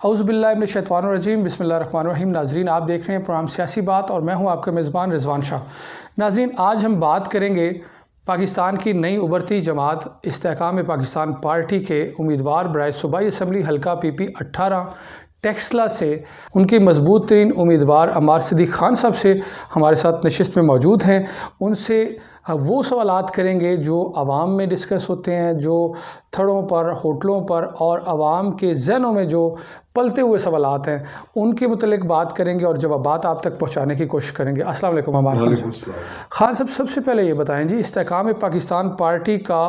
औज़ुबिल्लाहिमिनश्शैतानिर्रजीम बिस्मिल्लाहिर्रहमानिर्रहीम। नाज़रीन, आप देख रहे हैं प्रोग्राम सियासी बात और मैं हूं आपका मेज़बान रिजवान शाह। नाज़रीन, आज हम बात करेंगे पाकिस्तान की नई उभरती जमात इस्तेहकाम पाकिस्तान पार्टी के उम्मीदवार बराए सूबाई असम्बली हल्का PP 18 टेक्सला से उनके मजबूत तरीन उम्मीदवार अमार सिद्दीक़ खान साहब से हमारे साथ नशिस्त में मौजूद हैं। उनसे वो सवालात करेंगे जो आवाम में डिस्कस होते हैं, जो थड़ों पर, होटलों पर और आवाम के जहनों में जो पलते हुए सवालात हैं, उनके मुतल्लिक बात करेंगे और जवाबात आप तक पहुँचाने की कोशिश करेंगे। अस्सलाम वालेकुम अमार खान साहब। खान साहब, सबसे पहले ये बताएं जी, इस्तेहकाम पाकिस्तान पार्टी का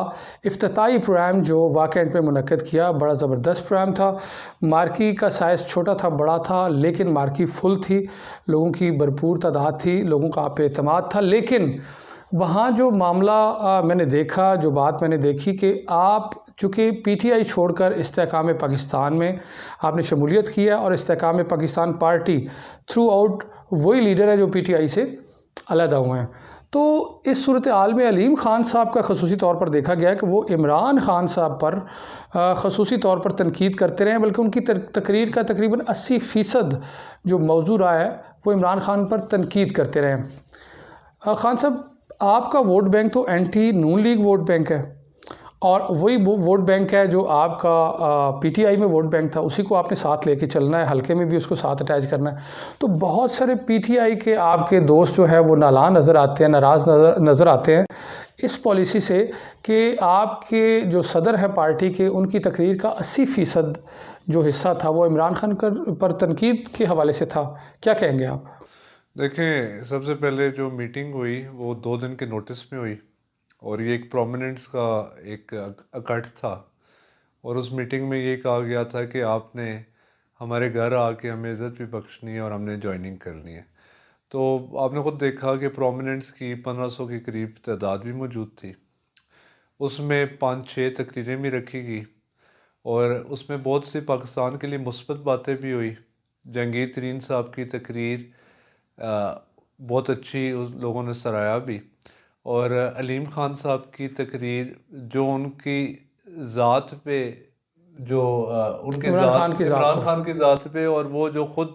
इफ्तिताई प्रोग्राम जो वाक़ईन पे मुनक्किद किया, बड़ा ज़बरदस्त प्रोग्राम था। मार्की का साइज़ छोटा था, बड़ा था, लेकिन मार्की फुल थी, लोगों की भरपूर तादाद थी, लोगों का आप पे एतमाद था। लेकिन वहाँ जो मामला मैंने देखा, जो बात मैंने देखी कि आप चूँकि PTI छोड़कर इस्तेहकाम पाकिस्तान में आपने शमूलियत किया और इस्तेहकाम पाकिस्तान पार्टी थ्रू आउट वही लीडर है जो PTI से अलहदा हुए हैं। तो इस सूरत हाल में अलीम खान साहब का खसूसी तौर पर देखा गया कि वो इमरान खान साहब पर खसूसी तौर पर तनकीद करते रहे, बल्कि उनकी तकरीर का तकरीबन 80% जो मौजू रहा है वो इमरान खान पर तनकीद करते रहे। खान साहब, आपका वोट बैंक तो एंटी नून लीग वोट बैंक है और वही वो वोट बैंक है जो आपका PTI में वोट बैंक था, उसी को आपने साथ लेके चलना है, हल्के में भी उसको साथ अटैच करना है। तो बहुत सारे PTI के आपके दोस्त जो है वो नाला नज़र आते हैं, नाराज़ नज़र आते हैं इस पॉलिसी से कि आपके जो सदर हैं पार्टी के, उनकी तकरीर का 80% जो हिस्सा था वो इमरान खान पर तनकीद के हवाले से था। क्या कहेंगे आप? देखें, सबसे पहले जो मीटिंग हुई वो 2 दिन के नोटिस में हुई और ये एक प्रोमिनेंस का एक इकट्ठ था और उस मीटिंग में ये कहा गया था कि आपने हमारे घर आके हमें इज़्ज़त भी बख्शनी है और हमने ज्वाइनिंग करनी है। तो आपने ख़ुद देखा कि प्रोमिनेंस की 1500 के करीब तादाद भी मौजूद थी। उसमें 5-6 तकरीरें भी रखी गई और उसमें बहुत सी पाकिस्तान के लिए मुस्बत बातें भी हुई। जहांगीर तरीन साहब की तकरीर बहुत अच्छी उस लोगों ने सराहा भी, और अलीम खान साहब की तकरीर जो उनकी ज़ात पे जो उनके इमरान खान की ज़ात पे, और वो जो ख़ुद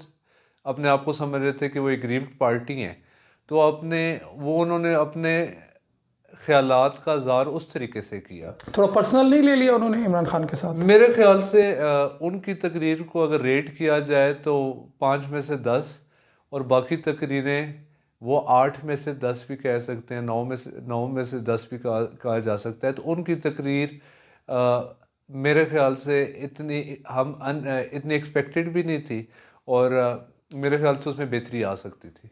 अपने आप को समझ रहे थे कि वो एक गरीब पार्टी हैं, तो उन्होंने अपने ख्यालात का इज़हार उस तरीके से किया। थोड़ा पर्सनल नहीं ले लिया उन्होंने इमरान खान के साथ? मेरे ख्याल से उनकी तकरीर को अगर रेट किया जाए तो 5 में से 10 और बाकी तकरीरें वो 8 में से 10 भी कह सकते हैं, 9 में से 10 भी कहा जा सकता है। तो उनकी तकरीर मेरे ख्याल से इतनी एक्सपेक्टेड भी नहीं थी और मेरे ख्याल से उसमें बेहतरी आ सकती थी।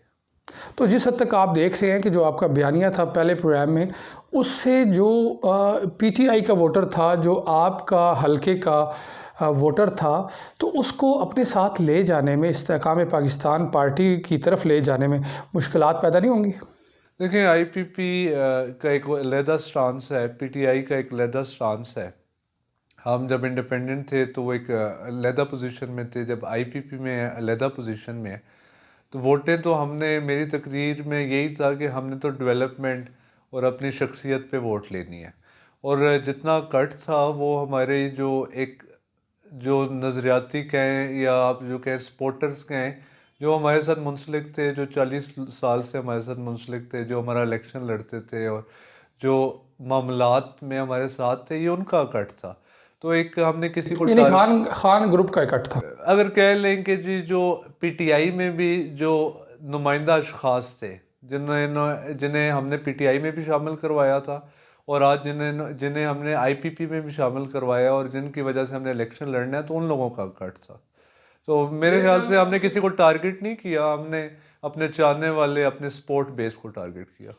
तो जिस हद तक आप देख रहे हैं कि जो आपका बयानिया था पहले प्रोग्राम में, उससे जो PTI का वोटर था, जो आपका हल्के का वोटर था, तो उसको अपने साथ ले जाने में, इस्तेहकाम पाकिस्तान पार्टी की तरफ ले जाने में मुश्किलात पैदा नहीं होंगी? देखिए, IPP का एक अलहदा स्टांस है, PTI का एक अलहदा स्टांस है। हम जब इंडिपेंडेंट थे तो वो एक अलहदा पोजीशन में थे, जब IPP में अलहदा पोजीशन में, तो वोटें तो हमने, मेरी तकरीर में यही था कि हमने तो डेवलपमेंट और अपनी शख्सियत पे वोट लेनी है, और जितना कट था वो हमारे जो नज़रियाती कहें या आप जो कहें सपोर्टर्स कहें, जो हमारे साथ मुंसलिक थे, जो 40 साल से हमारे साथ मुंसलिक थे, जो हमारा इलेक्शन लड़ते थे और जो मामलात में हमारे साथ थे, ये उनका कट था। तो एक हमने किसी को खान ग्रुप का इकट्ठ था, अगर कह लें कि जी, जो PTI में भी जो नुमाइंदा अशखास थे जिन्हें हमने PTI में भी शामिल करवाया था और आज जिन्हें हमने IPP में भी शामिल करवाया और जिनकी वजह से हमने इलेक्शन लड़ना है, तो उन लोगों का कट था। तो मेरे ख्याल से हमने किसी को टारगेट नहीं किया, हमने अपने चाहने वाले, अपने सपोर्ट बेस को टारगेट किया।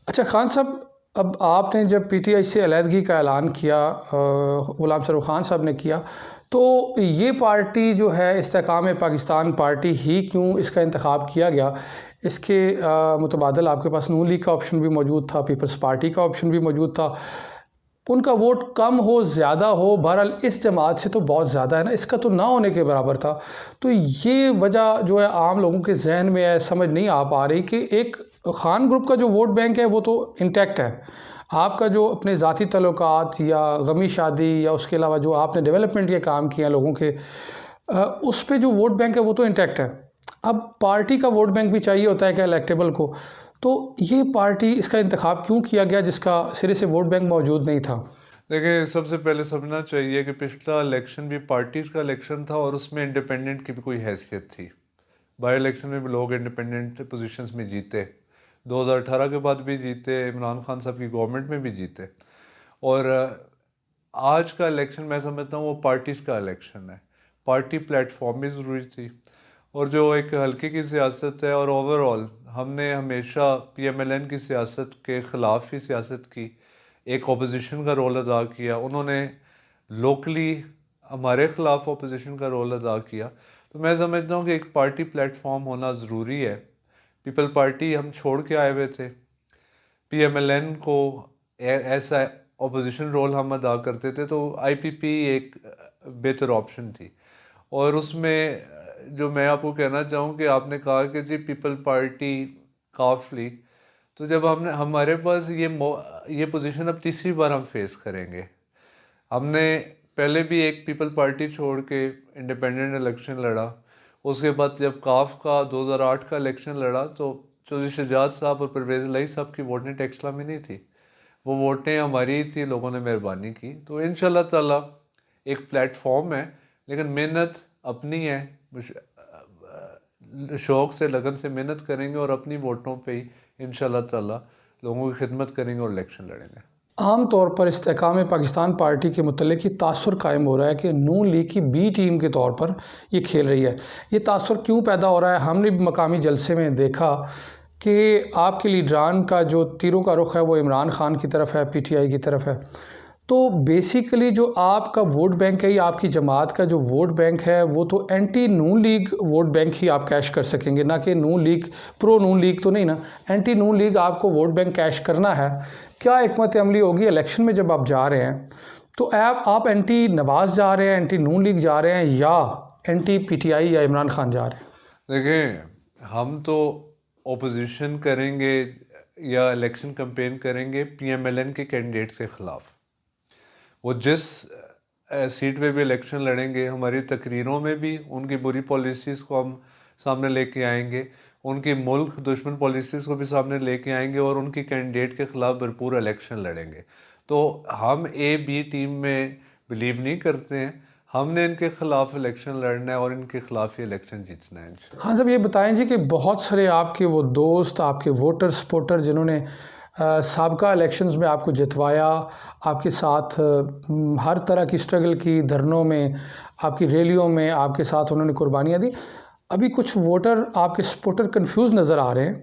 अच्छा खान साहब, अब आपने जब PTI से अलहदगी का ऐलान किया, गुलाम सरोवर खान साहब ने किया, तो ये पार्टी जो है इस्तेहकाम पाकिस्तान पार्टी ही क्यों इसका इंतखाब किया गया? इसके मुतबादल आपके पास नून लीग का ऑप्शन भी मौजूद था, पीपल्स पार्टी का ऑप्शन भी मौजूद था। उनका वोट कम हो, ज़्यादा हो, बहरहाल इस जमात से तो बहुत ज़्यादा है ना, इसका तो ना होने के बराबर था। तो ये वजह जो है आम लोगों के जहन में है, समझ नहीं आ पा रही कि एक खान ग्रुप का जो वोट बैंक है वो तो इंटैक्ट है, आपका जो अपने ज़ाती तल्लुकात या गमी शादी या उसके अलावा जो आपने डेवलपमेंट के काम किए हैं लोगों के, उस पे जो वोट बैंक है वो तो इंटैक्ट है। अब पार्टी का वोट बैंक भी चाहिए होता है क्या इलेक्टेबल को, तो ये पार्टी इसका इंतखाब क्यों किया गया जिसका सिरे से वोट बैंक मौजूद नहीं था? देखिए, सबसे पहले समझना चाहिए कि पिछला इलेक्शन भी पार्टीज़ का इलेक्शन था और उसमें इंडिपेंडेंट की भी कोई हैसियत थी। बाई इलेक्शन में भी लोग इंडिपेंडेंट पोजीशंस में जीते, 2018 के बाद भी जीते, इमरान खान साहब की गवर्नमेंट में भी जीते। और आज का इलेक्शन मैं समझता हूँ वो पार्टीज़ का इलेक्शन है। पार्टी प्लेटफॉर्म भी ज़रूरी थी, और जो एक हल्के की सियासत है, और ओवरऑल हमने हमेशा PMLN की सियासत के ख़िलाफ़ ही सियासत की, एक अपोजिशन का रोल अदा किया। उन्होंने लोकली हमारे ख़िलाफ़ अपोजिशन का रोल अदा किया। तो मैं समझता हूँ कि एक पार्टी प्लेटफॉर्म होना ज़रूरी है। पीपल पार्टी हम छोड़ के आए हुए थे, PMLN को ऐसा अपोजिशन रोल हम अदा करते थे, तो IPP एक बेहतर ऑप्शन थी। और उसमें जो मैं आपको कहना चाहूँ कि आपने कहा कि जी पीपल पार्टी काफ लीग, तो जब हमने हमारे पास ये पोजीशन अब तीसरी बार हम फेस करेंगे। हमने पहले भी एक पीपल पार्टी छोड़ के इंडिपेंडेंट इलेक्शन लड़ा, उसके बाद जब काफ का 2008 का इलेक्शन लड़ा तो चौधरी शहजाद साहब और परवेज़ इलाही साहब की वोटें टेक्सला में नहीं थी, वो वोटें हमारी थी, लोगों ने मेहरबानी की। तो इंशाल्लाह ताला एक प्लेटफॉर्म है, लेकिन मेहनत अपनी है, शौक़ से लगन से मेहनत करेंगे और अपनी वोटों पे ही इंशाल्लाह ताला लोगों की खिदमत करेंगे और इलेक्शन लड़ेंगे। आम तौर पर इस्तेहकाम पाकिस्तान पार्टी के मुतल्लिक़ ये तासुर कायम हो रहा है कि नून लीग की बी टीम के तौर पर ये खेल रही है। ये तासुर क्यों पैदा हो रहा है? हमने भी मकामी जलसे में देखा कि आपके लीडरान का जो तीरों का रुख है वो इमरान खान की तरफ है, PTI की तरफ है। तो बेसिकली जो आपका वोट बैंक है या आपकी जमात का जो वोट बैंक है वो तो एंटी नून लीग वोट बैंक ही आप कैश कर सकेंगे, ना कि नून लीग प्रो नून लीग तो नहीं ना। एंटी नून लीग आपको वोट बैंक कैश करना है। क्या हिकमत अमली होगी इलेक्शन में जब आप जा रहे हैं, तो आप एंटी नवाज़ जा रहे हैं, एंटी नून लीग जा रहे हैं, या एंटी PTI या इमरान खान जा रहे हैं? देखें, हम तो ओपोजिशन करेंगे या इलेक्शन कैंपेन करेंगे PMLN के कैंडिडेट्स के ख़िलाफ़। वो जिस सीट पे भी इलेक्शन लड़ेंगे, हमारी तकरीरों में भी उनकी बुरी पॉलिसीज़ को हम सामने लेके आएंगे, उनकी मुल्क दुश्मन पॉलिसीज़ को भी सामने लेके आएंगे, और उनकी कैंडिडेट के ख़िलाफ़ भरपूर इलेक्शन लड़ेंगे। तो हम A-B टीम में बिलीव नहीं करते हैं, हमने इनके ख़िलाफ़ इलेक्शन लड़ना है और इनके ख़िलाफ़ ही इलेक्शन जीतना है। हाँ साहब, ये बताएं जी कि बहुत सारे आपके वो दोस्त, आपके वोटर सपोर्टर जिन्होंने साबका इलेक्शंस में आपको जितवाया, आपके साथ हर तरह की स्ट्रगल की, धरनों में, आपकी रैलियों में आपके साथ उन्होंने कुर्बानियाँ दी, अभी कुछ वोटर आपके सपोर्टर कंफ्यूज नज़र आ रहे हैं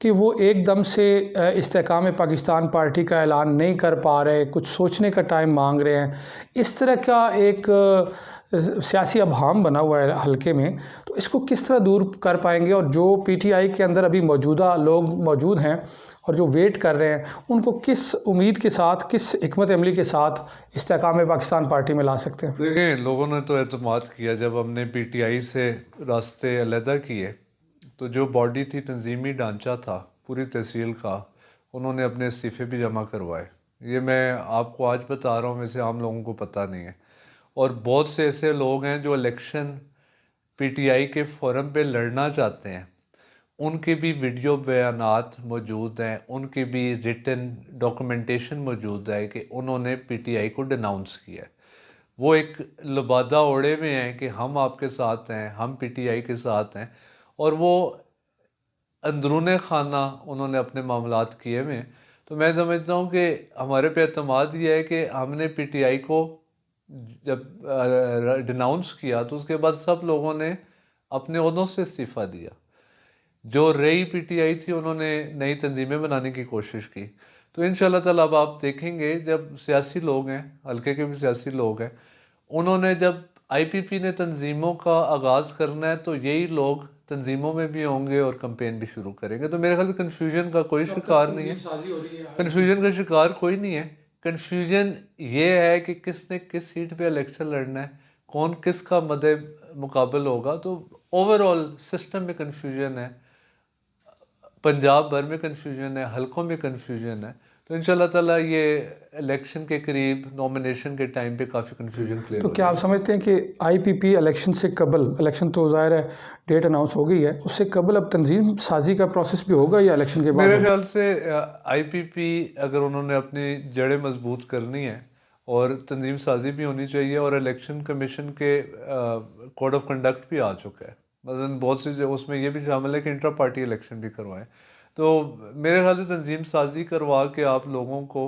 कि वो एकदम से इस्तेहकाम पाकिस्तान पार्टी का ऐलान नहीं कर पा रहे, कुछ सोचने का टाइम मांग रहे हैं। इस तरह का एक सियासी अभाम बना हुआ है हल्के में, तो इसको किस तरह दूर कर पाएंगे? और जो PTI के अंदर अभी मौजूदा लोग मौजूद हैं और जो वेट कर रहे हैं, उनको किस उम्मीद के साथ, किस हिकमत अमली के साथ इस्तेहकाम पाकिस्तान पार्टी में ला सकते हैं? देखिए, लोगों ने तो एतमाद किया जब हमने PTI से रास्ते अलहदा किए, तो जो बॉडी थी, तंजीमी ढांचा था पूरी तहसील का, उन्होंने अपने इस्तीफ़े भी जमा करवाए। ये मैं आपको आज बता रहा हूँ, वैसे आम लोगों को पता नहीं है। और बहुत से ऐसे लोग हैं जो इलेक्शन PTI के फोरम पे लड़ना चाहते हैं, उनके भी वीडियो बयानात मौजूद हैं, उनकी भी रिटन डॉक्यूमेंटेशन मौजूद है कि उन्होंने PTI को डिनाउंस किया है। वो एक लबादा ओढ़े हुए हैं कि हम आपके साथ हैं, हम PTI के साथ हैं, और वो अंदरून खाना उन्होंने अपने मामलात किए हुए हैं। तो मैं समझता हूँ कि हमारे पे एतमाद ये है कि हमने PTI को जब डिनाउंस किया तो उसके बाद सब लोगों ने अपने ओहदों से इस्तीफ़ा दिया। जो रही PTI थी, उन्होंने नई तंजीमें बनाने की कोशिश की। तो इंशाल्लाह ताला अब आप देखेंगे, जब सियासी लोग हैं, हल्के के भी सियासी लोग हैं, उन्होंने जब IPP ने तंजीमों का आगाज़ करना है तो यही लोग तंजीमों में भी होंगे और कंपेन भी शुरू करेंगे। तो मेरे ख्याल से कन्फ्यूजन का कोई शिकार नहीं है, कन्फ्यूजन का शिकार कोई नहीं है। कन्फ्यूजन ये है कि किसने किस सीट पे इलेक्शन लड़ना है, कौन किसका मदे मुकाबल होगा। तो ओवरऑल सिस्टम में कन्फ्यूजन है, पंजाब भर में कन्फ्यूजन है, हलकों में कन्फ्यूजन है। तो इंशाल्लाह ताला ये इलेक्शन के करीब नॉमिनेशन के टाइम पे काफ़ी कन्फ्यूजन क्लियर तो हो क्या आप जाएगी। समझते हैं कि आईपीपी इलेक्शन से कबल, इलेक्शन तो ज़ाहिर है डेट अनाउंस हो गई है, उससे कबल अब तंजीम साजी का प्रोसेस भी होगा या इलेक्शन के बाद मेरे होगा? ख्याल से आईपीपी अगर उन्होंने अपनी जड़ें मजबूत करनी है और तंजीम साजी भी होनी चाहिए, और इलेक्शन कमीशन के कोड ऑफ कंडक्ट भी आ चुका है, मसलन बहुत सी उसमें ये भी शामिल है कि इंट्रा पार्टी इलेक्शन भी करवाएं। तो मेरे ख्याल से तंजीम साजी करवा के आप लोगों को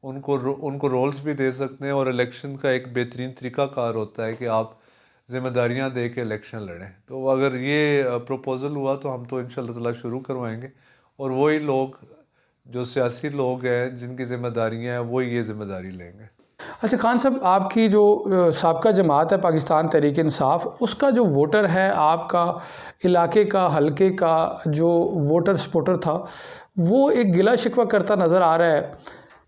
उनको रोल्स भी दे सकते हैं, और इलेक्शन का एक बेहतरीन तरीक़ाकार होता है कि आप जिम्मेदारियां दे के इलेक्शन लड़ें। तो अगर ये प्रपोज़ल हुआ तो हम तो इंशाल्लाह ताला शुरू करवाएंगे, और वही लोग जो सियासी लोग हैं जिनकी जिम्मेदारियां हैं वही ये जिम्मेदारी लेंगे। अच्छा खान साहब, आपकी जो साबका जमात है पाकिस्तान तहरीक इंसाफ, उसका जो वोटर है आपका इलाके का, हलके का जो वोटर सपोर्टर था, वो एक गिला शिकवा करता नज़र आ रहा है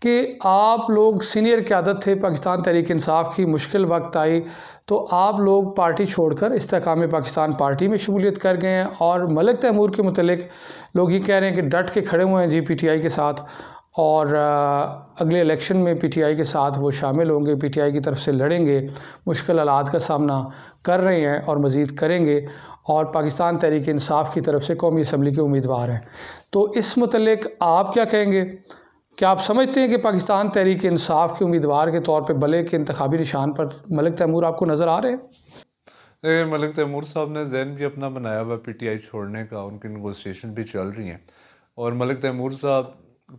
कि आप लोग सीनियर क़यादत थे पाकिस्तान तहरीक इंसाफ की, मुश्किल वक्त आई तो आप लोग पार्टी छोड़कर इस्तेकाम पाकिस्तान पार्टी में शमूलियत कर गए हैं, और मलिक तैमूर के मुतलिक लोग ये कह रहे हैं कि डट के खड़े हुए हैं जी पीटीआई के साथ, और अगले इलेक्शन में पीटीआई के साथ वो शामिल होंगे, पीटीआई की तरफ से लड़ेंगे, मुश्किल हालात का सामना कर रहे हैं और मज़ीद करेंगे, और पाकिस्तान तहरीक इंसाफ की तरफ से कौमी असम्बली के उम्मीदवार हैं। तो इस मुतल्लिक आप क्या कहेंगे? क्या आप समझते हैं कि पाकिस्तान तहरीक इंसाफ के उम्मीदवार के तौर पर भले के इंतखाबी निशान पर मलिक तैमूर आपको नज़र आ रहे हैं? मलिक तैमूर साहब ने जहन भी अपना बनाया हुआ पीटीआई छोड़ने का, उनकी नेगोशिएशन भी चल रही हैं, और मलिक तैमूर साहब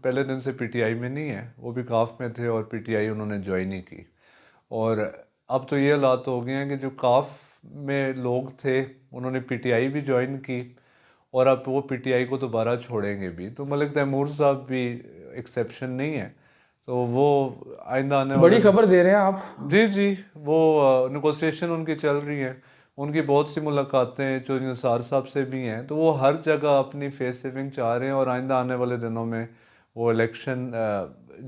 पहले दिन से पीटीआई में नहीं है, वो भी काफ में थे और पीटीआई उन्होंने ज्वाइन ही की। और अब तो ये हालात हो गए हैं कि जो काफ में लोग थे उन्होंने पीटीआई भी ज्वाइन की, और अब वो पीटीआई को दोबारा छोड़ेंगे भी। तो मलिक तैमूर साहब भी एक्सेप्शन नहीं है। तो वो आइंदा आने बड़ी वाले खबर दे रहे हैं आप। जी जी, वो नेगोशिएशन उनकी चल रही है, उनकी बहुत सी मुलाकातें जो निसार साहब से भी हैं, तो वो हर जगह अपनी फेस सेविंग चाह रहे हैं, और आइंदा आने वाले दिनों में वो इलेक्शन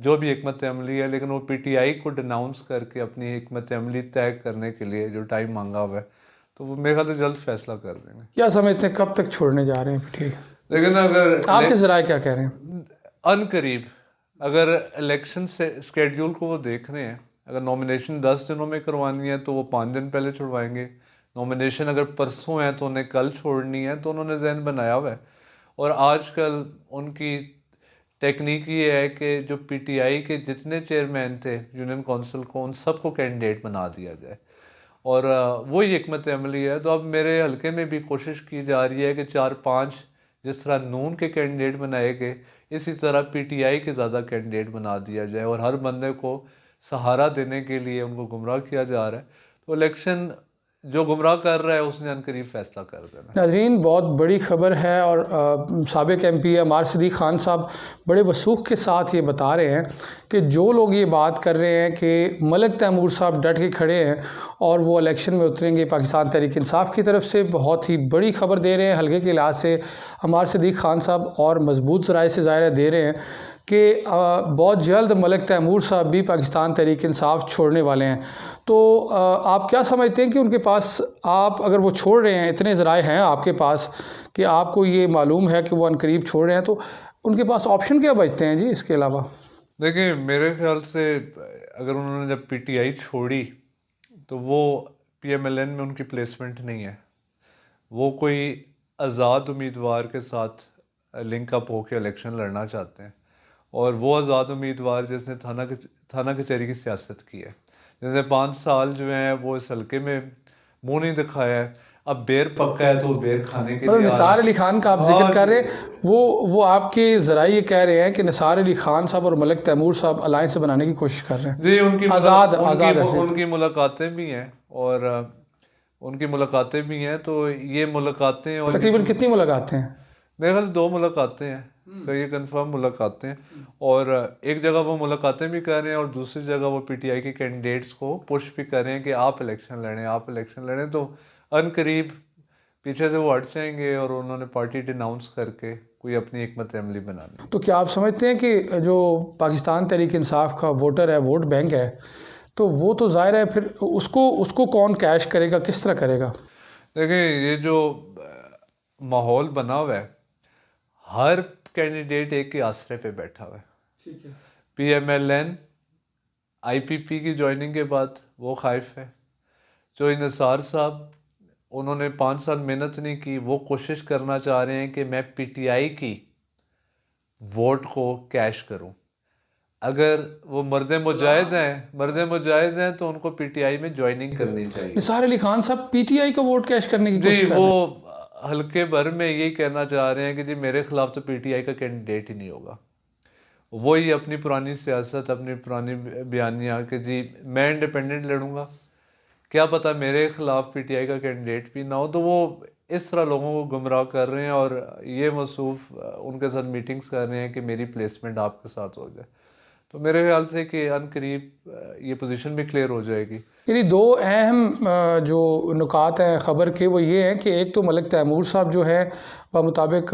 जो भी हिकमत अमली है, लेकिन वो पीटीआई को डिनाउंस करके अपनी हिकमत अमली तय करने के लिए जो टाइम मांगा हुआ है, तो वो मेरे ख्याल से जल्द फैसला कर देंगे। क्या समझते हैं कब तक छोड़ने जा रहे हैं पीटीआई? लेकिन अगर आपके ज़राए क्या कह रहे हैं? अनकरीब, अगर इलेक्शन से स्केड्यूल को वो देख रहे हैं, अगर नॉमिनेशन 10 दिनों में करवानी है तो वो 5 दिन पहले छुड़वाएंगे, नॉमिनेशन अगर परसों है तो उन्हें कल छोड़नी है, तो उन्होंने जहन बनाया हुआ है। और आजकल उनकी टेक्निक ये है कि जो पीटीआई के जितने चेयरमैन थे यूनियन काउंसिल को, उन सबको कैंडिडेट बना दिया जाए, और वही हिकमत अमली है। तो अब मेरे हलके में भी कोशिश की जा रही है कि 4-5 जिस तरह नून के कैंडिडेट बनाए गए, इसी तरह पीटीआई के ज़्यादा कैंडिडेट बना दिया जाए, और हर बंदे को सहारा देने के लिए उनको गुमराह किया जा रहा है। तो इलेक्शन जो गुमराह कर रहा है उसने अनकरीब फैसला कर देना। नाज़रीन, बहुत बड़ी ख़बर है, और साबिक़ एमपी अमार सिद्दीक़ खान साहब बड़े वसूख के साथ ये बता रहे हैं कि जो लोग ये बात कर रहे हैं कि मलिक तैमूर साहब डट के खड़े हैं और वो इलेक्शन में उतरेंगे पाकिस्तान तहरीक इंसाफ की तरफ से, बहुत ही बड़ी ख़बर दे रहे हैं हल्के के लिहाज से अमार सिद्दीक़ खान साहब, और मजबूत ज़राए से ज़ाहिर दे रहे हैं कि बहुत जल्द मलिक तैमूर साहब भी पाकिस्तान तहरीक इंसाफ छोड़ने वाले हैं। तो आप क्या समझते हैं कि उनके पास, आप अगर वो छोड़ रहे हैं, इतने ज़राए हैं आपके पास कि आपको ये मालूम है कि वो अनकरीब छोड़ रहे हैं, तो उनके पास ऑप्शन क्या बचते हैं जी इसके अलावा? देखिए, मेरे ख्याल से अगर उन्होंने जब पीटीआई छोड़ी तो वो पीएमएलएन में उनकी प्लेसमेंट नहीं है, वो कोई आज़ाद उम्मीदवार के साथ लिंकअप होकर इलेक्शन लड़ना चाहते हैं, और वो आज़ाद उम्मीदवार जिसने थाना कचहरी की सियासत की है, जैसे 5 साल जो हैं वो इस हल्के में मुंह नहीं दिखाया है, अब बेर पक्का है तो बेर खाने के लिए निसार अली खान का आप जिक्र कर रहे हैं, वो आपके ज़राए ये कह रहे हैं कि निसार अली खान साहब और मलिक तैमूर साहब अलायंस बनाने की कोशिश कर रहे हैं। जी, उनकी मुलाकातें भी हैं, और उनकी मुलाकातें भी हैं, तो ये मुलाकातें और तकरीबन कितनी मुलाकातें हैं? मेरे ख्याल 2 मुलाकातें हैं, तो ये कंफर्म मुलाकातें हैं, और एक जगह वो मुलाकातें भी कर रहे हैं और दूसरी जगह वो पीटीआई के कैंडिडेट्स को पुश भी कर रहे हैं कि आप इलेक्शन लड़ें, आप इलेक्शन लड़ें। तो अनकरीब पीछे से वो हट जाएंगे और उन्होंने पार्टी डिनाउंस करके कोई अपनी हिकमत अमली बनानी। तो क्या आप समझते हैं कि जो पाकिस्तान तहरीक इंसाफ का वोटर है, वोट बैंक है, तो वो तो ज़ाहिर है फिर उसको कौन कैश करेगा, किस तरह करेगा? देखिए, ये जो माहौल बना हुआ है, हर कैंडिडेट एक ही आसरे पे बैठा हुआ है। ठीक है। PMLN IPP की ज्वाइनिंग के बाद वो खाइफ है। जो निसार साहब, उन्होंने 5 साल मेहनत नहीं की, वो कोशिश करना चाह रहे हैं कि मैं PTI की वोट को कैश करूं। अगर वो मर्द मुजाहिद हैं तो उनको PTI में ज्वाइनिंग करनी चाहिए। निसार अली खान साहब PTI का वोट कैश करने की जी, कोशिश कर वो रहे हैं। हल्के भर में यही कहना चाह रहे हैं कि जी मेरे खिलाफ तो PTI का कैंडिडेट ही नहीं होगा। वही अपनी पुरानी सियासत, अपनी पुरानी बयानियाँ कि जी मैं इंडिपेंडेंट लड़ूंगा, क्या पता मेरे खिलाफ PTI का कैंडिडेट भी ना हो। तो वो इस तरह लोगों को गुमराह कर रहे हैं और ये मसूफ उनके साथ मीटिंग्स कर रहे हैं कि मेरी प्लेसमेंट आपके साथ हो जाए। तो मेरे ख्याल से कि अनकरीब ये पोजीशन भी क्लियर हो जाएगी। यानी दो अहम जो नुकात हैं ख़बर के, वो ये हैं कि एक तो मलिक तैमूर साहब जो है मुताबिक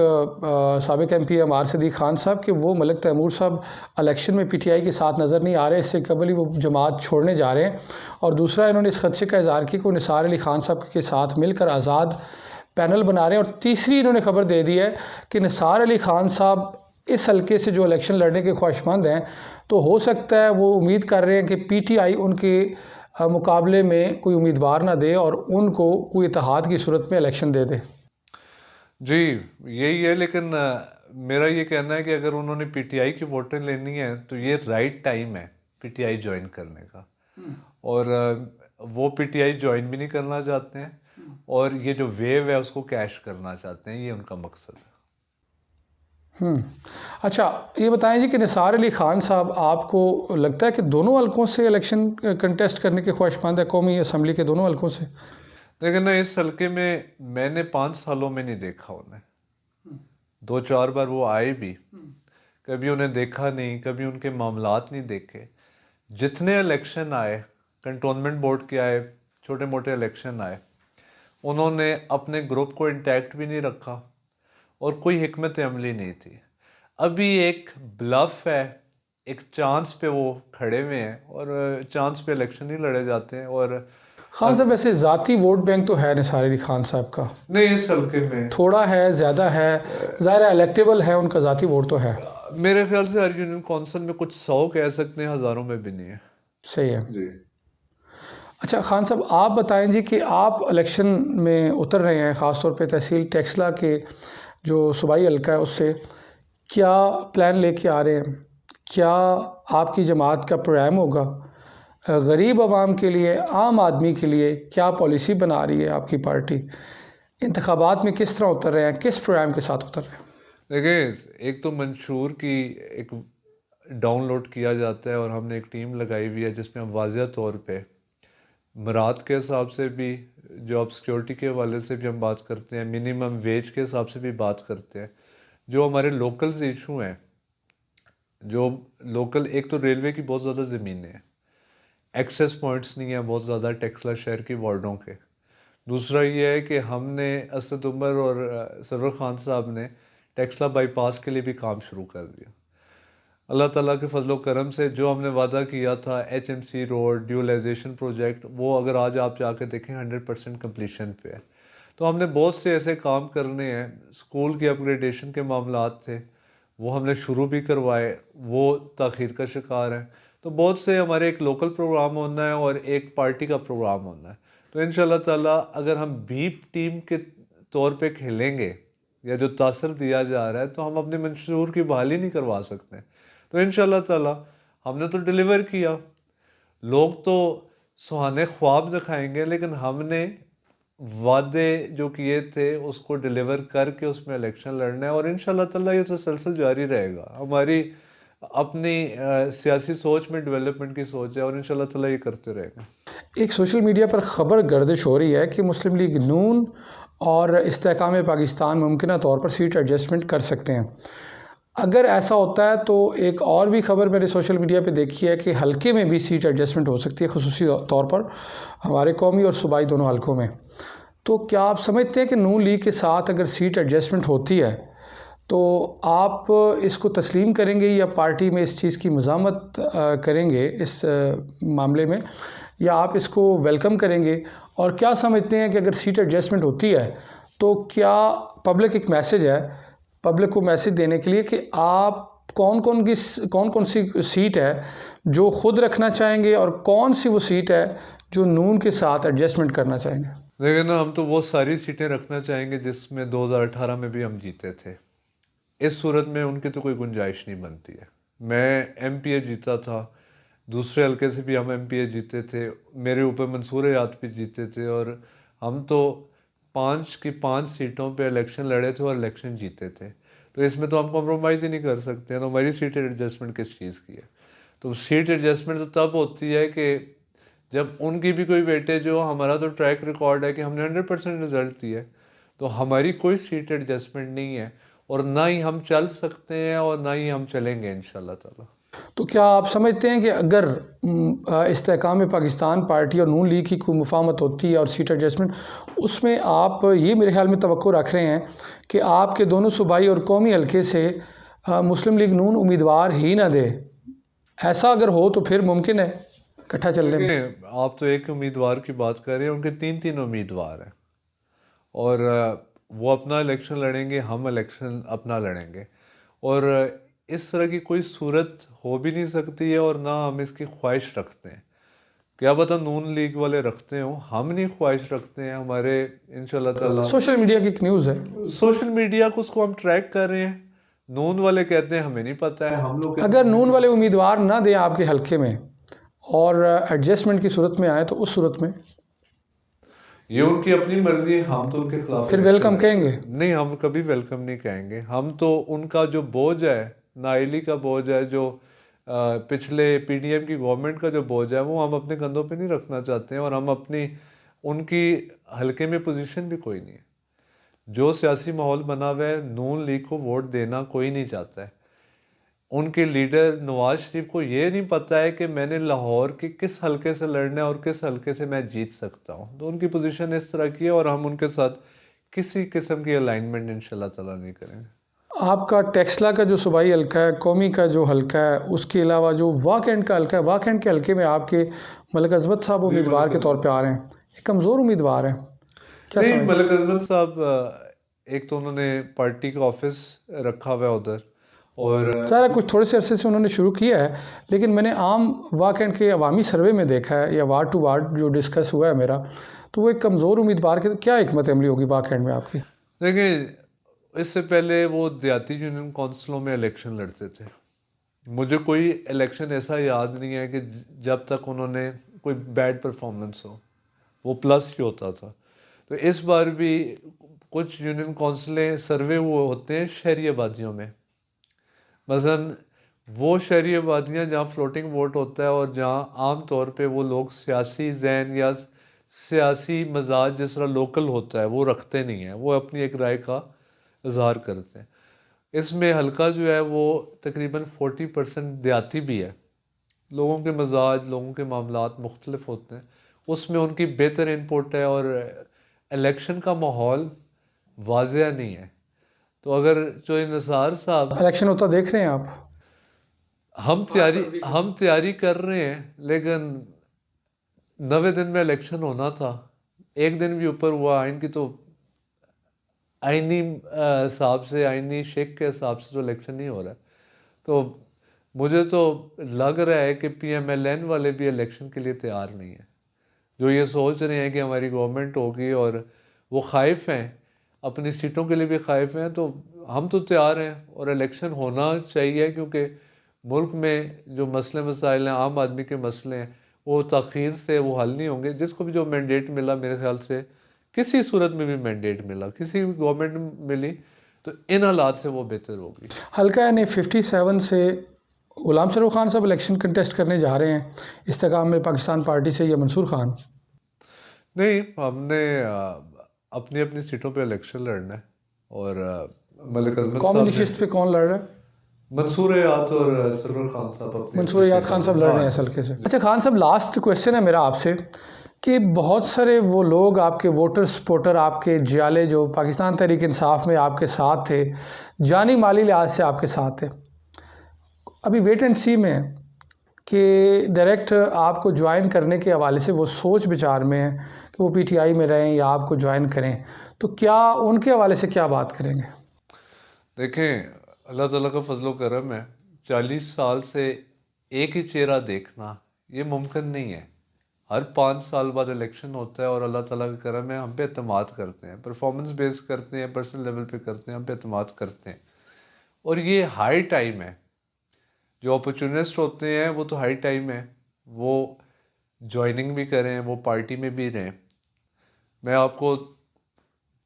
साबिक MP अमार सदीक खान साहब कि वो मलिक तैमूर साहब इलेक्शन में PTI के साथ नज़र नहीं आ रहे, इससे कबल ही वो जमात छोड़ने जा रहे हैं। और दूसरा, इन्होंने इस खदशे का इज़हार किया कि वो निसार अली खान साहब के साथ मिलकर आज़ाद पैनल बना रहे हैं। और तीसरी इन्होंने खबर दे दी है कि निसार अली खान साहब इस हल्के से जो इलेक्शन लड़ने के ख्वाहिशमंद हैं, तो हो सकता है वो उम्मीद कर रहे हैं कि PTI उनके मुकाबले में कोई उम्मीदवार ना दे और उनको कोई इत्तेहाद की सूरत में इलेक्शन दे दे। जी यही है, लेकिन मेरा ये कहना है कि अगर उन्होंने PTI की वोटें लेनी है तो ये राइट टाइम है PTI ज्वाइन करने का। और वो PTI ज्वाइन भी नहीं करना चाहते हैं और ये जो वेव है उसको कैश करना चाहते हैं, ये उनका मकसद है। अच्छा, ये बताएं जी कि निसार अली खान साहब, आपको लगता है कि दोनों हलकों से इलेक्शन कंटेस्ट करने के ख्वाहिशमंद है, कौमी असम्बली के दोनों हलकों से? लेकिन ना इस हल्के में मैंने 5 सालों में नहीं देखा उन्हें। 2-4 बार वो आए भी, कभी उन्हें देखा नहीं, कभी उनके मामलात नहीं देखे। जितने इलेक्शन आए, कंटोनमेंट बोर्ड के आए, छोटे मोटे इलेक्शन आए, उन्होंने अपने ग्रुप को इंटैक्ट भी नहीं रखा और कोई हिकमत अमली नहीं थी। अभी एक ब्लफ है, एक चांस पे वो खड़े हुए हैं और चांस पे इलेक्शन ही लड़े जाते हैं। और खान साहब, वैसे ज़ाती वोट बैंक तो है निसार अली खान साहब का? नहीं, इस हल्के में थोड़ा है, ज़्यादा है, ज़ाहिर है इलेक्टेबल है, उनका ज़ाती वोट तो है। मेरे ख्याल से हर यूनियन काउंसिल में कुछ 100 कह सकते हैं, हज़ारों में भी नहीं है। सही है जी। अच्छा खान साहब, आप बताएं जी कि आप इलेक्शन में उतर रहे हैं, ख़ास तौर पे तहसील टेक्सला के जो सूबाई हल्का है उससे क्या प्लान लेके आ रहे हैं? क्या आपकी जमात का प्रोग्राम होगा? गरीब आवाम के लिए, आम आदमी के लिए क्या पॉलिसी बना रही है आपकी पार्टी? इंतखाबात में किस तरह उतर रहे हैं, किस प्रोग्राम के साथ उतर रहे हैं? देखिए, एक तो मंशूर की एक डाउनलोड किया जाता है और हमने एक टीम लगाई हुई है जिसमें हम वाज़िया तौर पे मराद के हिसाब से भी, जॉब सिक्योरिटी के हवाले से भी हम बात करते हैं, मिनिमम वेज के हिसाब से भी बात करते हैं। जो हमारे लोकल्स इशू हैं, जो लोकल, एक तो रेलवे की बहुत ज़्यादा ज़मीनें हैं, एक्सेस पॉइंट्स नहीं है बहुत ज़्यादा टेक्सला शहर की वार्डों के। दूसरा ये है कि हमने असद उमर और सरवर खान साहब ने टेक्सला बाईपास के लिए भी काम शुरू कर दिया। अल्लाह ताला के फजलो करम से जो हमने वादा किया था HMC रोड ड्यूलाइजेशन प्रोजेक्ट, वो अगर आज आप जाके देखें 100% कम्प्लीशन पे है। तो हमने बहुत से ऐसे काम करने हैं। स्कूल की अपग्रेडेशन के मामलात थे, वो हमने शुरू भी करवाए, वो ताख़ीर का शिकार है। तो बहुत से हमारे एक लोकल प्रोग्राम होना है और एक पार्टी का प्रोग्राम होना है। तो इंशाल्लाह ताला अगर हम बीप टीम के तौर पे खेलेंगे या जो तासर दिया जा रहा है, तो हम अपने मंशूर की बहाली नहीं करवा सकते। तो इंशाल्लाह ताला हमने तो डिलीवर किया। लोग तो सुहाने ख्वाब दिखाएंगे, लेकिन हमने वादे जो किए थे उसको डिलीवर करके उसमें इलेक्शन लड़ना है और इंशाल्लाह ताला ये तसलसल जारी रहेगा। हमारी अपनी सियासी सोच में डेवलपमेंट की सोच है और इंशाल्लाह ताला ये करते रहेगा। एक सोशल मीडिया पर ख़बर गर्दिश हो रही है कि मुस्लिम लीग नून और इस्तेहकाम पाकिस्तान मुमकिन तौर पर सीट एडजस्टमेंट कर सकते हैं। अगर ऐसा होता है तो एक और भी ख़बर मैंने सोशल मीडिया पे देखी है कि हल्के में भी सीट एडजस्टमेंट हो सकती है, खुसूसी तौर पर हमारे कौमी और सूबाई दोनों हल्कों में। तो क्या आप समझते हैं कि नून लीग के साथ अगर सीट एडजस्टमेंट होती है तो आप इसको तस्लीम करेंगे या पार्टी में इस चीज़ की मज़ामत करेंगे इस मामले में, या आप इसको वेलकम करेंगे? और क्या समझते हैं कि अगर सीट एडजस्टमेंट होती है तो क्या पब्लिक एक मैसेज है, पब्लिक को मैसेज देने के लिए कि आप कौन कौन सी सीट है जो ख़ुद रखना चाहेंगे और कौन सी वो सीट है जो नून के साथ एडजस्टमेंट करना चाहेंगे? देखिए ना, हम तो वो सारी सीटें रखना चाहेंगे जिसमें 2018 में भी हम जीते थे। इस सूरत में उनकी तो कोई गुंजाइश नहीं बनती है। मैं एमपीए जीता था, दूसरे हल्के से भी हम एमपीए जीते थे, मेरे ऊपर मंसूर याद भी जीते थे, और हम तो 5 की 5 सीटों पे इलेक्शन लड़े थे और इलेक्शन जीते थे। तो इसमें तो हम कॉम्प्रोमाइज़ ही नहीं कर सकते हैं। तो हमारी सीट एडजस्टमेंट किस चीज़ की है? तो सीट एडजस्टमेंट तो तब होती है कि जब उनकी भी कोई वेटेज हो। हमारा तो ट्रैक रिकॉर्ड है कि हमने 100% रिजल्ट दिया है। तो हमारी कोई सीट एडजस्टमेंट नहीं है, और ना ही हम चल सकते हैं और ना ही हम चलेंगे इंशाल्लाह ताला। तो क्या आप समझते हैं कि अगर इस्तेहकाम पाकिस्तान पार्टी और नून लीग की कोई मुफाहमत होती है और सीट एडजस्टमेंट, उसमें आप ये मेरे ख्याल में तवक्को रख रहे हैं कि आपके दोनों सूबाई और कौमी हल्के से मुस्लिम लीग नून उम्मीदवार ही ना दे? ऐसा अगर हो तो फिर मुमकिन है इकट्ठा चलने में? आप तो एक उम्मीदवार की बात कर रहे हैं, उनके 3 उम्मीदवार हैं, और वो अपना इलेक्शन लड़ेंगे, हम इलेक्शन अपना लड़ेंगे, और इस तरह की कोई सूरत हो भी नहीं सकती है, और ना हम इसकी ख्वाहिश रखते हैं। क्या पता नून लीग वाले रखते हो, हम नहीं ख्वाहिश रखते हैं। हमारे इंशाल्लाह ताला सोशल मीडिया की एक न्यूज़ है, सोशल मीडिया को उसको हम ट्रैक कर रहे हैं। नून वाले कहते हैं हमें नहीं पता है, हम लोग अगर नून वाले उम्मीदवार ना दें आपके हल्के में और एडजस्टमेंट की सूरत में आए, तो उस सूरत में ये उनकी अपनी मर्जी है, हम तो उनके खिलाफ फिर वेलकम कहेंगे? नहीं, हम कभी वेलकम नहीं कहेंगे। हम तो उनका जो बोझ है, नाइली का बोझ है, जो पिछले पीडीएम की गवर्नमेंट का जो बोझ है, वो हम अपने कंधों पे नहीं रखना चाहते हैं, और हम अपनी उनकी हल्के में पोजीशन भी कोई नहीं है। जो सियासी माहौल बना हुआ है, नून लीग को वोट देना कोई नहीं चाहता है। उनके लीडर नवाज शरीफ को ये नहीं पता है कि मैंने लाहौर के किस हलके से लड़ना है और किस हलके से मैं जीत सकता हूँ। तो उनकी पोजीशन इस तरह की है, और हम उनके साथ किसी किस्म की अलाइनमेंट इंशाल्लाह ताला नहीं करेंगे। आपका टेक्सला का जो सूबाई हल्का है, कौमी का जो हल्का है, उसके अलावा जो वाकएंड का हल्का है, वाकएंड के हल्के में आपके मलिक अजमत साहब उम्मीदवार के तौर पे आ रहे हैं, एक कमज़ोर उम्मीदवार है, क्या नहीं, समझ? मलिक अजमत साहब एक तो उन्होंने पार्टी का ऑफिस रखा हुआ है उधर, और सारा कुछ थोड़े से अरसे से उन्होंने शुरू किया है, लेकिन मैंने आम वाकएंड के अवामी सर्वे में देखा है, या वार्ड टू वार्ड जो डिस्कस हुआ है मेरा, तो वो एक कमज़ोर उम्मीदवार के क्या हिकमत अमली होगी वाकएंड में आपकी? देखिए, इससे पहले वो देहाती यूनियन काउंसिलों में इलेक्शन लड़ते थे। मुझे कोई इलेक्शन ऐसा याद नहीं है कि जब तक उन्होंने कोई बैड परफॉर्मेंस हो, वो प्लस ही होता था। तो इस बार भी कुछ यूनियन काउंसिलें सर्वे हुए होते हैं शहरी आबादियों में, मसलन वो शहरी आबादियाँ जहाँ फ्लोटिंग वोट होता है, और जहाँ आम तौर पे वो लोग सियासी जहन या सियासी मजाज जिस तरह लोकल होता है वो रखते नहीं हैं, वो अपनी एक राय का इजहार करते हैं। इसमें हल्का जो है वो तकरीबन 40% देहाती भी है। लोगों के मजाज, लोगों के मामलात मुख्तलिफ होते हैं, उसमें उनकी बेहतर इनपुट है, और इलेक्शन का माहौल वाज़िया नहीं है। तो अगर जो निसार साहब, इलेक्शन होता देख रहे हैं आप? हम तैयारी कर रहे हैं, लेकिन 90 दिन में इलेक्शन होना था, एक दिन भी ऊपर हुआ। आइन की तो आइनी हिसाब से, आइनी शेख के हिसाब से तो इलेक्शन नहीं हो रहा है। तो मुझे तो लग रहा है कि पीएमएलएन वाले भी इलेक्शन के लिए तैयार नहीं है। जो ये सोच रहे हैं कि हमारी गवर्नमेंट होगी, और वो खाइफ हैं, अपनी सीटों के लिए भी खाइफ हैं, तो हम तो तैयार हैं, और इलेक्शन होना चाहिए, क्योंकि मुल्क में जो मसले मसाइल हैं, आम आदमी के मसले हैं, वो ताख़ीर से वो हल नहीं होंगे। जिसको भी जो मैंडेट मिला, मेरे ख्याल से किसी सूरत में भी मैंडेट मिला, किसी भी गवर्नमेंट मिली, तो इन हालात से वो बेहतर होगी। हल्का यानी 57 से गुलाम सरूर खान साहब इलेक्शन कंटेस्ट करने जा रहे हैं इस्तेकाम में पाकिस्तान पार्टी से, या मंसूर खान? नहीं, हमने अपनी अपनी सीटों पे इलेक्शन लड़ना है, और मलिक अजमत कौमी साहब नशिस्त पे कौन लड़ रहा है? मंसूर याद और सरवर खान साहब अपनी मंसूर याद खान साहब लड़ रहे हैं इस हल्के से। अच्छा खान साहब, लास्ट क्वेश्चन है मेरा आपसे कि बहुत सारे वो लोग आपके वोटर सपोर्टर, आपके जियाले जो पाकिस्तान तहरीक इंसाफ में आपके साथ थे, जानी माली लिहाज से आपके साथ थे, अभी वेट एंड सी में कि डायरेक्ट आपको ज्वाइन करने के हवाले से वो सोच विचार में है कि वो पीटीआई में रहें या आपको ज्वाइन करें, तो क्या उनके हवाले से क्या बात करेंगे? देखें, अल्लाह ताला का फजलो करम है, 40 साल से एक ही चेहरा देखना ये मुमकिन नहीं है। हर 5 साल बाद इलेक्शन होता है और अल्लाह ताला का करम है, हम पे एतमाद करते हैं, परफॉर्मेंस बेस करते हैं, पर्सनल लेवल पे करते हैं, हम पे एतमाद करते हैं। और ये हाई टाइम है, जो अपॉर्चुनिस्ट होते हैं वो तो हाई टाइम है, वो ज्वाइनिंग भी करें, वो पार्टी में भी रहें। मैं आपको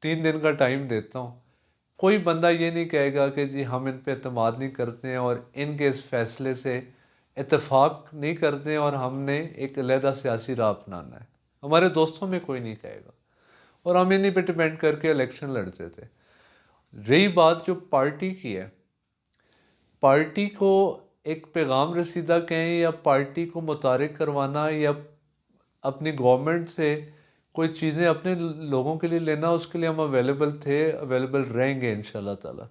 3 दिन का टाइम देता हूँ, कोई बंदा ये नहीं कहेगा कि जी हम इन पे एतमाद नहीं करते हैं और इनके इस फैसले से इत्तेफाक नहीं करते हैं और हमने एक अलहदा सियासी राह अपनाना है। हमारे दोस्तों में कोई नहीं कहेगा और हम इन्हीं पे डिपेंड करके इलेक्शन लड़ते थे। रही बात जो पार्टी की है, पार्टी को एक पैगाम रसीदा कहें या पार्टी को मुतारिक करवाना या अपनी गवर्नमेंट से कोई चीज़ें अपने लोगों के लिए लेना, उसके लिए हम अवेलेबल थे, अवेलेबल रहेंगे इंशाल्लाह ताला।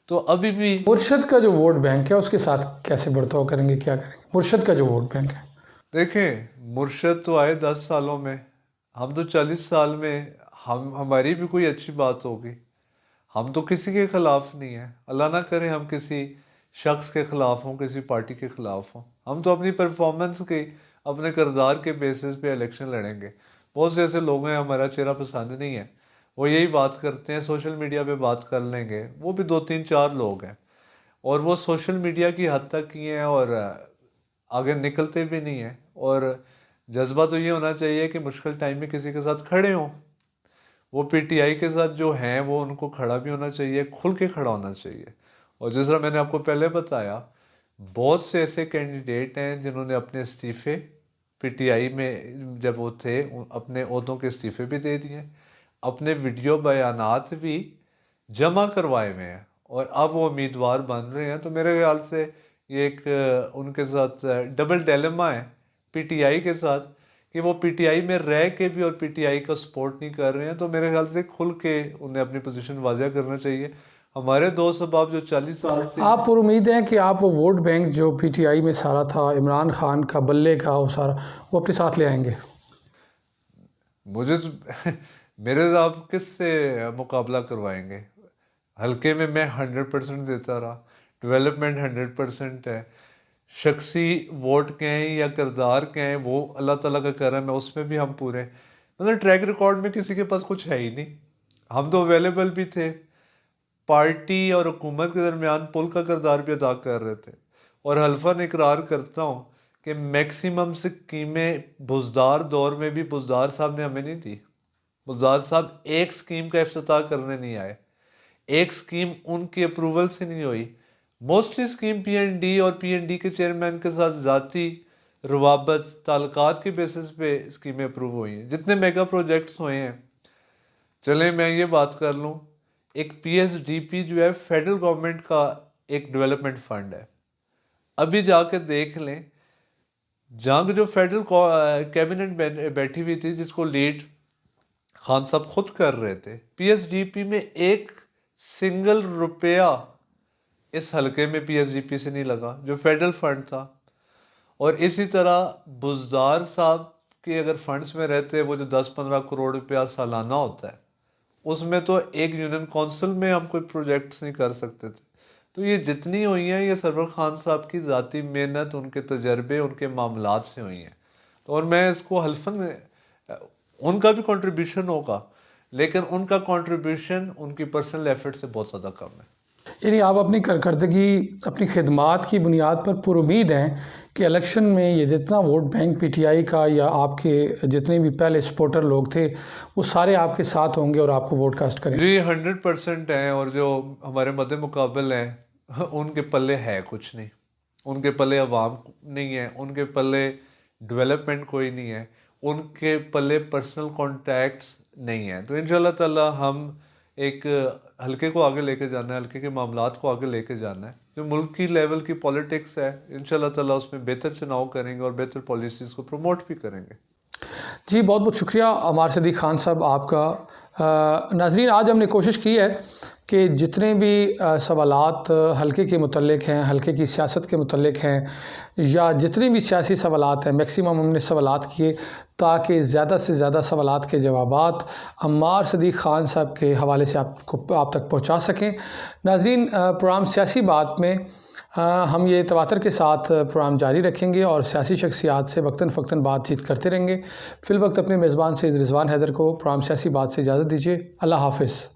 तो अभी भी मुर्शद का जो वोट बैंक है उसके साथ कैसे बर्ताव करेंगे, क्या करेंगे? मुर्शद का जो वोट बैंक है, देखें, मुर्शद तो आए 10 सालों में, हम तो 40 साल में, हमारी भी कोई अच्छी बात होगी। हम तो किसी के ख़िलाफ़ नहीं है, अल्लाह ना करे हम किसी शख्स के ख़िलाफ़ हों, किसी पार्टी के ख़िलाफ़ हों। हम तो अपनी परफॉर्मेंस के, अपने किरदार के बेसिस पे इलेक्शन लड़ेंगे। बहुत से ऐसे लोग हैं हमारा चेहरा पसंद नहीं है, वो यही बात करते हैं, सोशल मीडिया पे बात कर लेंगे, वो भी 2-3-4 लोग हैं और वो सोशल मीडिया की हद तक ही हैं और आगे निकलते भी नहीं हैं। और जज्बा तो ये होना चाहिए कि मुश्किल टाइम में किसी के साथ खड़े हों। वो पीटीआई के साथ जो हैं वो उनको खड़ा भी होना चाहिए, खुल के खड़ा होना चाहिए। और जिस तरह मैंने आपको पहले बताया, बहुत से ऐसे कैंडिडेट हैं जिन्होंने अपने इस्तीफ़े पीटीआई में जब वो थे अपने ओहदों के इस्तीफ़े भी दे दिए, अपने वीडियो बयानात भी जमा करवाए हुए हैं और अब वो उम्मीदवार बन रहे हैं। तो मेरे ख्याल से ये एक उनके साथ डबल डिलेमा है पीटीआई के साथ कि वो पीटीआई में रह के भी और पीटीआई का सपोर्ट नहीं कर रहे हैं। तो मेरे ख्याल से खुल के उन्हें अपनी पोजीशन वाज़ह करना चाहिए। हमारे दोस्त अहबाब जो 40 साल से, आप पर उम्मीद है कि आप वो वोट बैंक जो पीटीआई में सारा था, इमरान खान का बल्ले का वो सारा, वो अपने साथ ले आएंगे? मुझे तो मेरे से आप किससे मुकाबला करवाएंगे? हल्के में मैं 100% देता रहा, डेवलपमेंट 100% है, शख्सी वोट कहें या किरदार कहें वो अल्लाह ताला का करम है, उसमें भी हम पूरे, मतलब ट्रैक रिकॉर्ड में किसी के पास कुछ है ही नहीं। हम तो अवेलेबल भी थे, पार्टी और हुकूमत के दरमियान पुल का किरदार भी अदा कर रहे थे। और हल्फन इकरार करता हूँ कि मैक्सिमम स्कीमें बुज़दार दौर में भी बुज़दार साहब ने हमें नहीं दी। बुज़दार साहब एक स्कीम का इफ्तिताह करने नहीं आए, एक स्कीम उनकी अप्रूवल से नहीं हुई। मोस्टली स्कीम पीएनडी और पीएनडी के चेयरमैन के साथ ज़ाती रवाबत ताल्लुकात के बेसिस पे स्कीमें अप्रूव हुई हैं। जितने मेगा प्रोजेक्ट्स हुए हैं, चलें मैं ये बात कर लूँ, एक पीएसडीपी जो है फेडरल गवर्नमेंट का एक डेवलपमेंट फंड है, अभी जाके देख लें, जंग जो फेडरल कैबिनेट बैठी हुई थी जिसको लीड खान साहब खुद कर रहे थे, पीएसडीपी में एक सिंगल रुपया इस हलके में पीएसडीपी से नहीं लगा जो फेडरल फंड था। और इसी तरह बुज़दार साहब के अगर फंड्स में रहते, वो जो 10-15 करोड़ रुपया सालाना होता है, उसमें तो एक यूनियन काउंसिल में हम कोई प्रोजेक्ट्स नहीं कर सकते थे। तो ये जितनी हुई हैं ये सरवर खान साहब की ज़ाती मेहनत, उनके तजर्बे, उनके मामलात से हुई हैं। तो और मैं इसको हल्फन, उनका भी कंट्रीब्यूशन होगा लेकिन उनका कंट्रीब्यूशन उनकी पर्सनल एफर्ट से बहुत ज़्यादा कम है। यानी आप अपनी कारकर्दगी, अपनी खिदमात की बुनियाद पर पुरुमीद हैं कि इलेक्शन में ये जितना वोट बैंक पीटीआई का या आपके जितने भी पहले सपोर्टर लोग थे वो सारे आपके साथ होंगे और आपको वोट कास्ट करेंगे? जी 100% हैं। और जो हमारे मद्दे मुकाबल हैं उनके पल्ले है कुछ नहीं, उनके पल्ले अवाम नहीं है, उनके पल्ले डेवलपमेंट कोई नहीं है, उनके पल्ले पर्सनल कॉन्टैक्ट्स नहीं है। तो इंशाल्लाह ताला हम एक हल्के को आगे लेके जाना है, हल्के के मामलात को आगे लेके जाना है। जो मुल्क की लेवल की पॉलिटिक्स है इंशाल्लाह ताला उसमें बेहतर चुनाव करेंगे और बेहतर पॉलिसीज़ को प्रमोट भी करेंगे। जी, बहुत बहुत शुक्रिया अमार सदीक़ खान साहब आपका। नाज़रीन, आज हमने कोशिश की है कि जितने भी सवालात हल्के के मुतल्लिक़ हैं, हल्के की सियासत के मुतल्लिक़ हैं या जितने भी सियासी सवालात हैं, मैक्सिमम हमने सवालात किए ताकि ज़्यादा से ज़्यादा सवालात के जवाबात अम्मार सदीक़ खान साहब के हवाले से आप तक पहुँचा सकें। नाज़रीन, प्रोग्राम सियासी बात में हम ये तवातर के साथ प्रोग्राम जारी रखेंगे और सियासी शख्सियात से वक्तन फ़क्तन बातचीत करते रहेंगे। फ़िल वक्त अपने मेज़बान सैयद रिज़वान हैदर को प्रोग्राम सियासी बात से इजाज़त दीजिए। अल्लाह हाफ़िज़।